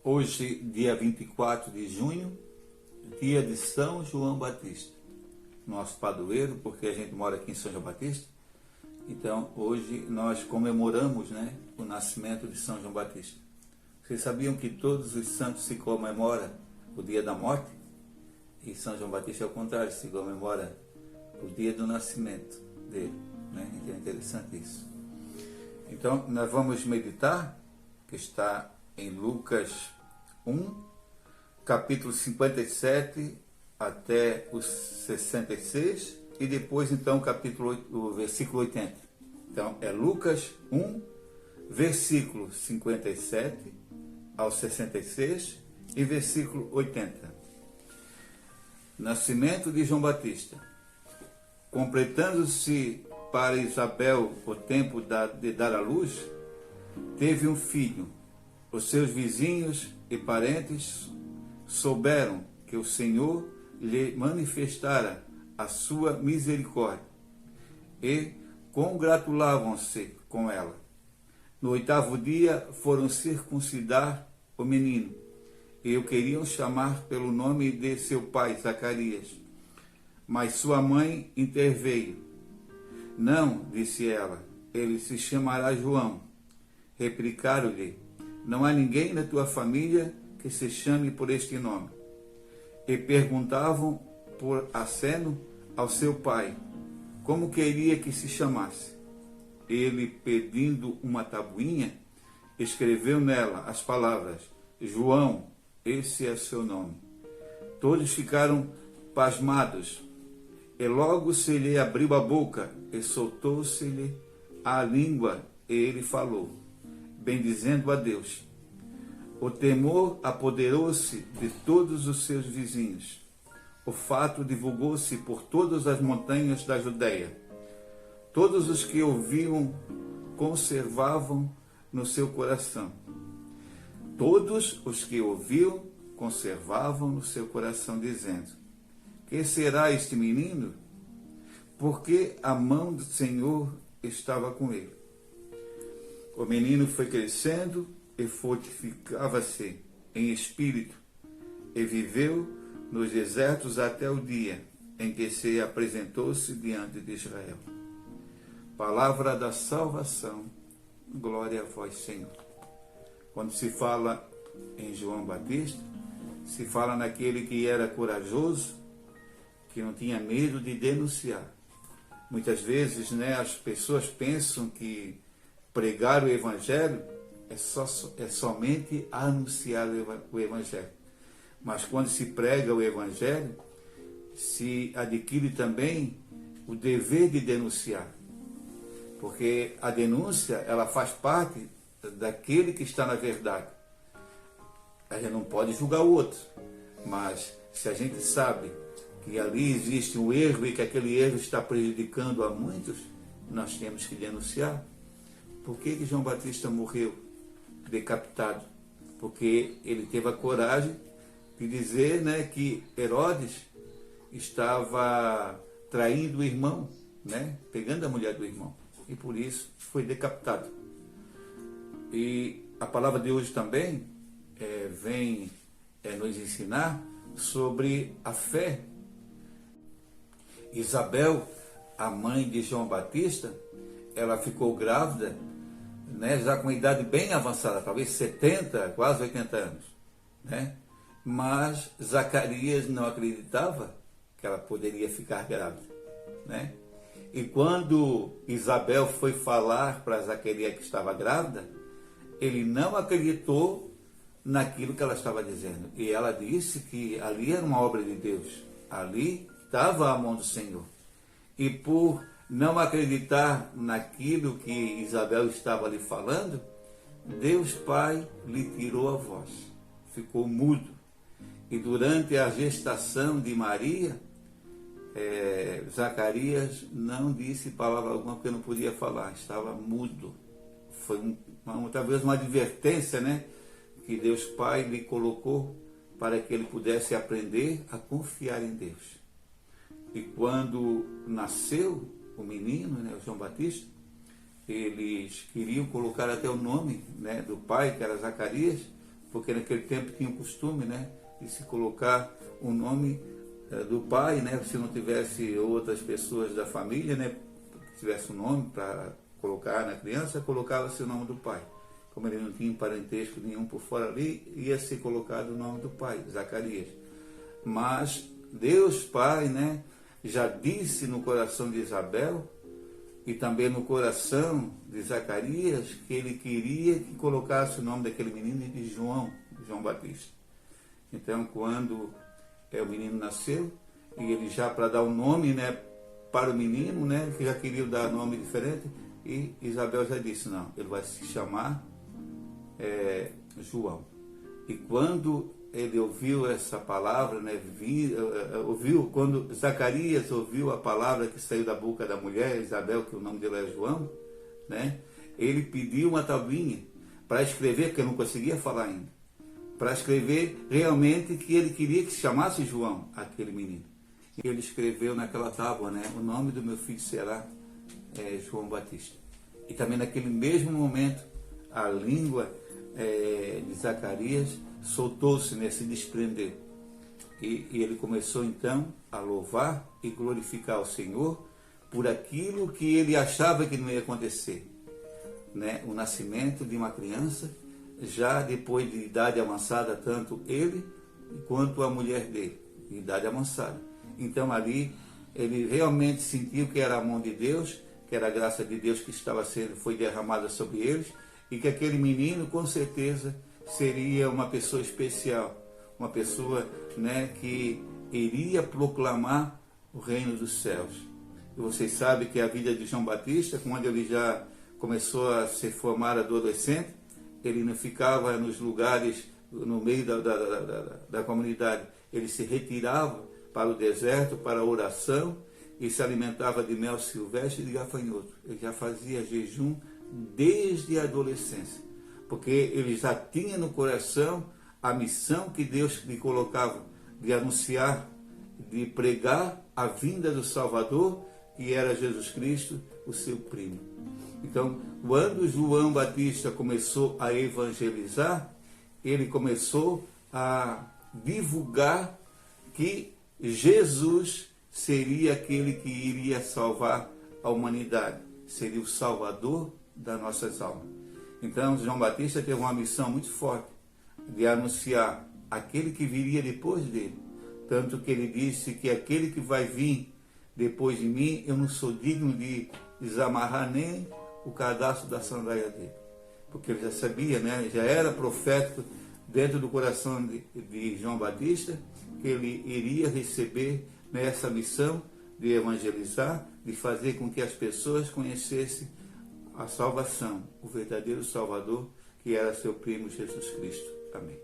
Hoje, dia 24 de junho, dia de São João Batista, nosso padroeiro, porque a gente mora aqui em São João Batista. Então, hoje nós comemoramos, o nascimento de São João Batista. Vocês sabiam que todos os santos se comemoram o dia da morte? E São João Batista é o contrário, se comemora o dia do nascimento dele. É interessante isso. Então, nós vamos meditar, que está em Lucas 1, capítulo 57 até os 66, e depois, então, o versículo 80. Então, é Lucas 1, versículo 57 ao 66 e versículo 80. Nascimento de João Batista. Completando-se para Isabel o tempo de dar à luz, teve um filho. Os seus vizinhos e parentes souberam que o Senhor lhe manifestara a sua misericórdia e congratulavam-se com ela. No 8º dia foram circuncidar o menino e o queriam chamar pelo nome de seu pai, Zacarias. Mas sua mãe interveio. Não, disse ela, ele se chamará João. Replicaram-lhe, não há ninguém na tua família que se chame por este nome. E perguntavam por aceno ao seu pai, como queria que se chamasse. Ele, pedindo uma tabuinha, escreveu nela as palavras, João, esse é seu nome. Todos ficaram pasmados, e logo se lhe abriu a boca, e soltou-se-lhe a língua, e ele falou, bendizendo a Deus. O temor apoderou-se de todos os seus vizinhos. O fato divulgou-se por todas as montanhas da Judeia. Todos os que ouviam conservavam no seu coração. Todos os que ouviam conservavam no seu coração, dizendo, que será este menino? Porque a mão do Senhor estava com ele. O menino foi crescendo e fortificava-se em espírito e viveu nos desertos até o dia em que se apresentou-se diante de Israel. Palavra da salvação, glória a vós, Senhor. Quando se fala em João Batista, se fala naquele que era corajoso, que não tinha medo de denunciar. Muitas vezes, as pessoas pensam que pregar o Evangelho é somente anunciar o Evangelho. Mas quando se prega o Evangelho, se adquire também o dever de denunciar. Porque a denúncia, ela faz parte daquele que está na verdade. A gente não pode julgar o outro, mas se a gente sabe que ali existe um erro e que aquele erro está prejudicando a muitos, nós temos que denunciar. Por que João Batista morreu decapitado? Porque ele teve a coragem de dizer que Herodes estava traindo o irmão, pegando a mulher do irmão, e por isso foi decapitado. E a palavra de hoje também vem nos ensinar sobre a fé. Isabel, a mãe de João Batista, ela ficou grávida, já com uma idade bem avançada, talvez 70, quase 80 anos, Mas Zacarias não acreditava que ela poderia ficar grávida, E quando Isabel foi falar para Zacarias que estava grávida, ele não acreditou naquilo que ela estava dizendo. E ela disse que ali era uma obra de Deus, ali estava a mão do Senhor. E por não acreditar naquilo que Isabel estava lhe falando, Deus Pai lhe tirou a voz, ficou mudo. E durante a gestação de Maria, Zacarias não disse palavra alguma porque não podia falar, estava mudo. Foi talvez uma advertência, que Deus Pai lhe colocou para que ele pudesse aprender a confiar em Deus. E quando nasceu o menino, o João Batista, eles queriam colocar até o nome do pai, que era Zacarias, porque naquele tempo tinha o costume, né, de se colocar o nome do pai, né, se não tivesse outras pessoas da família, né, que tivesse um nome para colocar na criança, colocava-se o nome do pai. Como ele não tinha parentesco nenhum por fora ali, ia ser colocado o nome do pai, Zacarias. Mas Deus Pai, né, já disse no coração de Isabel e também no coração de Zacarias que ele queria que colocasse o nome daquele menino de João Batista. Então, quando o menino nasceu, e ele já para dar o nome, né, para o menino, né, que já queria dar nome diferente, e Isabel já disse, não, ele vai se chamar João. E quando ele ouviu essa palavra, né, quando Zacarias ouviu a palavra que saiu da boca da mulher, Isabel, que o nome dela é João, né, ele pediu uma tabuinha para escrever, porque eu não conseguia falar ainda, para escrever realmente que ele queria que se chamasse João, aquele menino. E ele escreveu naquela tábua, né, o nome do meu filho será João Batista. E também naquele mesmo momento, a língua de Zacarias soltou-se, né, se desprendeu. E ele começou então a louvar e glorificar o Senhor por aquilo que ele achava que não ia acontecer, né? O nascimento de uma criança, já depois de idade avançada, tanto ele quanto a mulher dele, de idade avançada. Então ali ele realmente sentiu que era a mão de Deus, que era a graça de Deus que foi derramada sobre eles, e que aquele menino com certeza seria uma pessoa especial, uma pessoa, né, que iria proclamar o reino dos céus. E vocês sabem que a vida de João Batista, quando ele já começou a se formar adolescente, ele não ficava nos lugares, no meio da comunidade, ele se retirava para o deserto, para a oração, e se alimentava de mel silvestre e de gafanhoto. Ele já fazia jejum desde a adolescência, porque ele já tinha no coração a missão que Deus lhe colocava, de anunciar, de pregar a vinda do Salvador, que era Jesus Cristo, o seu primo. Então, quando João Batista começou a evangelizar, ele começou a divulgar que Jesus seria aquele que iria salvar a humanidade, seria o Salvador das nossas almas. Então, João Batista teve uma missão muito forte de anunciar aquele que viria depois dele. Tanto que ele disse que aquele que vai vir depois de mim, eu não sou digno de desamarrar nem o cadastro da sandália dele. Porque ele já sabia, né? Já era profético dentro do coração de João Batista, que ele iria receber nessa missão de evangelizar, de fazer com que as pessoas conhecessem a salvação, o verdadeiro Salvador, que era seu primo Jesus Cristo. Amém.